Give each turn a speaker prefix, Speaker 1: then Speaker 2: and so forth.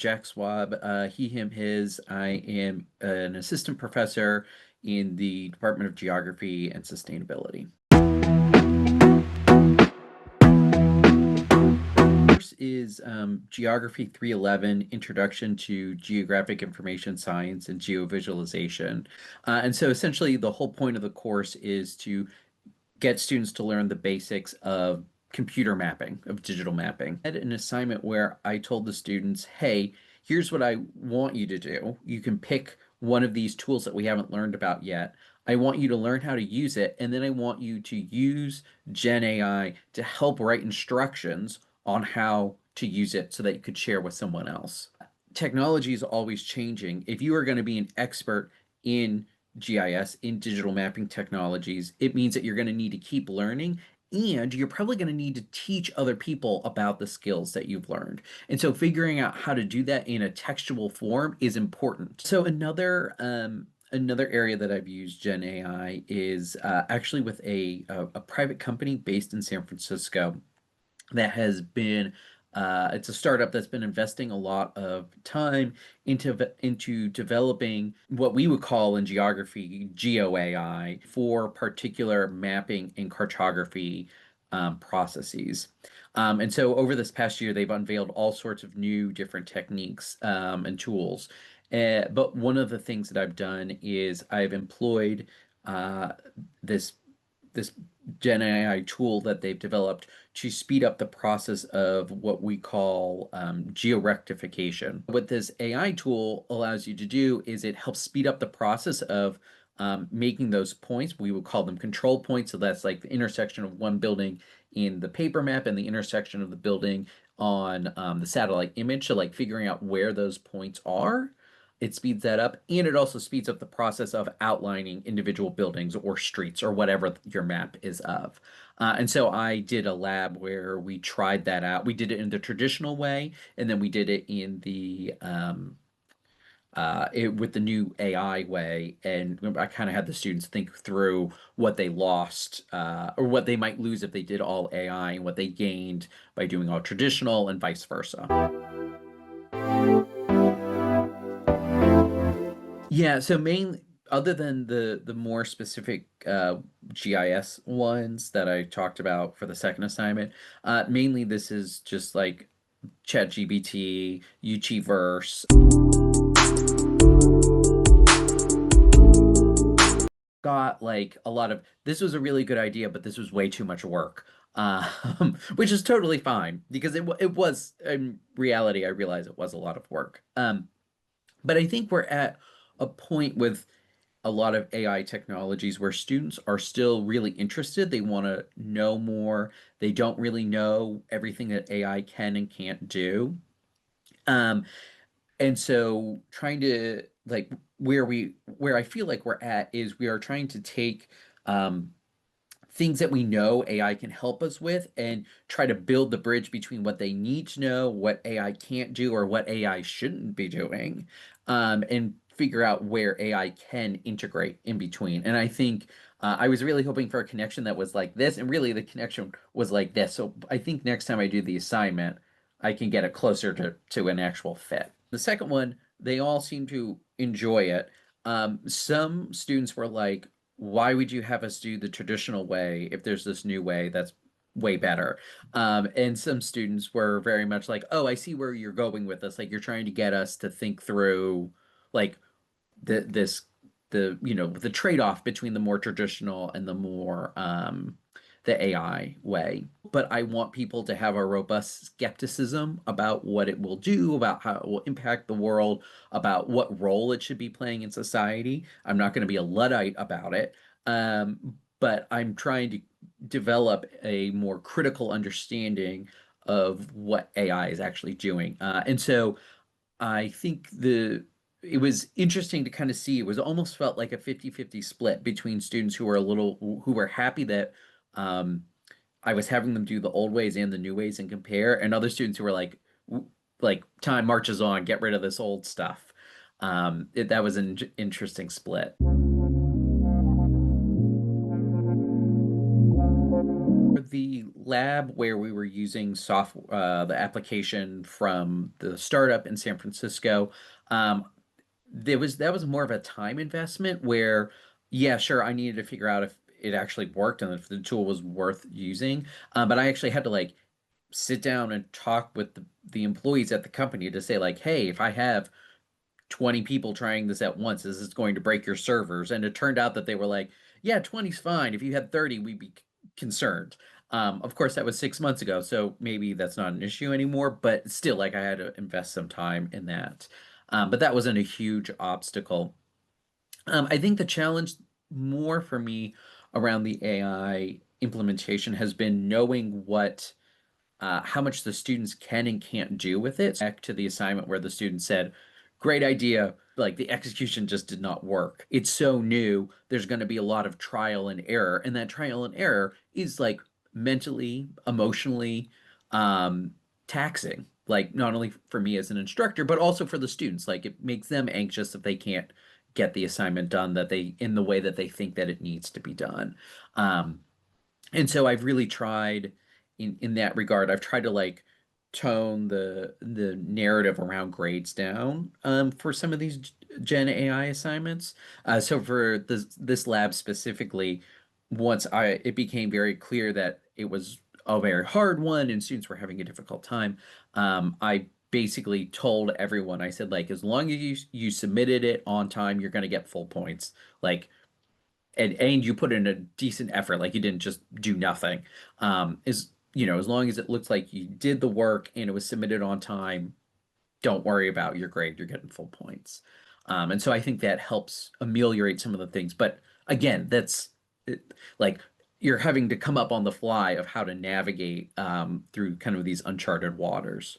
Speaker 1: Jack Swab, he, him, his. I am an assistant professor in the Department of Geography and Sustainability. Course is Geography 311, Introduction to Geographic Information Science and Geovisualization. And so essentially the whole point of the course is to get students to learn the basics of computer mapping, of digital mapping. I had an assignment where I told the students, hey, here's what I want you to do. You can pick one of these tools that we haven't learned about yet. I want you to learn how to use it, and then I want you to use GenAI to help write instructions on how to use it so that you could share with someone else. Technology is always changing. If you are going to be an expert in GIS, in digital mapping technologies, it means that you're going to need to keep learning, and you're probably going to need to teach other people about the skills that you've learned. And so figuring out how to do that in a textual form is important. So another area that I've used Gen AI is actually with a private company based in San Francisco that has been it's a startup that's been investing a lot of time into developing what we would call in geography GeoAI for particular mapping and cartography processes. And so over this past year, they've unveiled all sorts of new different techniques and tools. But one of the things that I've done is I've employed uh, this this Gen AI tool that they've developed to speed up the process of what we call georectification. What this AI tool allows you to do is it helps speed up the process of making those points. We would call them control points. So that's like the intersection of one building in the paper map and the intersection of the building on the satellite image. So like figuring out where those points are. It speeds that up, and it also speeds up the process of outlining individual buildings or streets or whatever your map is of. And so I did a lab where we tried that out. We did it in the traditional way, and then we did it in the with the new AI way. And I kind of had the students think through what they lost or what they might lose if they did all AI and what they gained by doing all traditional and vice versa. Yeah, so mainly other than the more specific GIS ones that I talked about for the second assignment, mainly this is just like ChatGPT, Uchiverse. Got like a lot of this was a really good idea, but this was way too much work. Which is totally fine because it was in reality I realize it was a lot of work. But I think we're at a point with a lot of AI technologies where students are still really interested. They want to know more. They don't really know everything that AI can and can't do. Um, and so trying to like where I feel like we're at is we are trying to take um, things that we know AI can help us with and try to build the bridge between what they need to know, what AI can't do, or what AI shouldn't be doing, and figure out where AI can integrate in between. And I think I was really hoping for a connection that was like this, and really the connection was like this. So I think next time I do the assignment, I can get it closer to an actual fit. The second one, they all seem to enjoy it. Some students were like, why would you have us do the traditional way if there's this new way that's way better? And some students were very much like, oh, I see where you're going with this. Like you're trying to get us to think through like this the trade-off between the more traditional and the AI way. But I want people to have a robust skepticism about what it will do, about how it will impact the world, about what role it should be playing in society. I'm not going to be a Luddite about it, but I'm trying to develop a more critical understanding of what AI is actually doing. And so I think it was interesting to kind of see it was almost felt like a 50-50 split between students who were happy that um, I was having them do the old ways and the new ways and compare, and other students who were like time marches on, get rid of this old stuff. That was an interesting split. For the lab where we were using the application from the startup in San Francisco, um, that was more of a time investment where, yeah, sure, I needed to figure out if it actually worked and if the tool was worth using. But I actually had to like sit down and talk with the employees at the company to say like, hey, if I have 20 people trying this at once, is this going to break your servers? And it turned out that they were like, yeah, 20's fine. If you had 30, we'd be concerned. Of course, that was 6 months ago, so maybe that's not an issue anymore, but still, like I had to invest some time in that. But that wasn't a huge obstacle. I think the challenge more for me around the AI implementation has been knowing how much the students can and can't do with it. Back to the assignment where the student said, great idea, like the execution just did not work. It's so new, there's going to be a lot of trial and error. And that trial and error is like mentally, emotionally um, taxing. Like not only for me as an instructor, but also for the students. Like it makes them anxious if they can't get the assignment done that they in the way that they think that it needs to be done. Um, and so I've really tried in that regard. I've tried to like tone the narrative around grades down for some of these Gen AI assignments. So for this lab specifically, once I it became very clear that it was a very hard one and students were having a difficult time, I basically told everyone, I said like as long as you submitted it on time, you're going to get full points. Like and you put in a decent effort, like you didn't just do nothing. Is as long as it looks like you did the work and it was submitted on time, don't worry about your grade. You're getting full points. And so I think that helps ameliorate some of the things. But again, like you're having to come up on the fly of how to navigate through kind of these uncharted waters.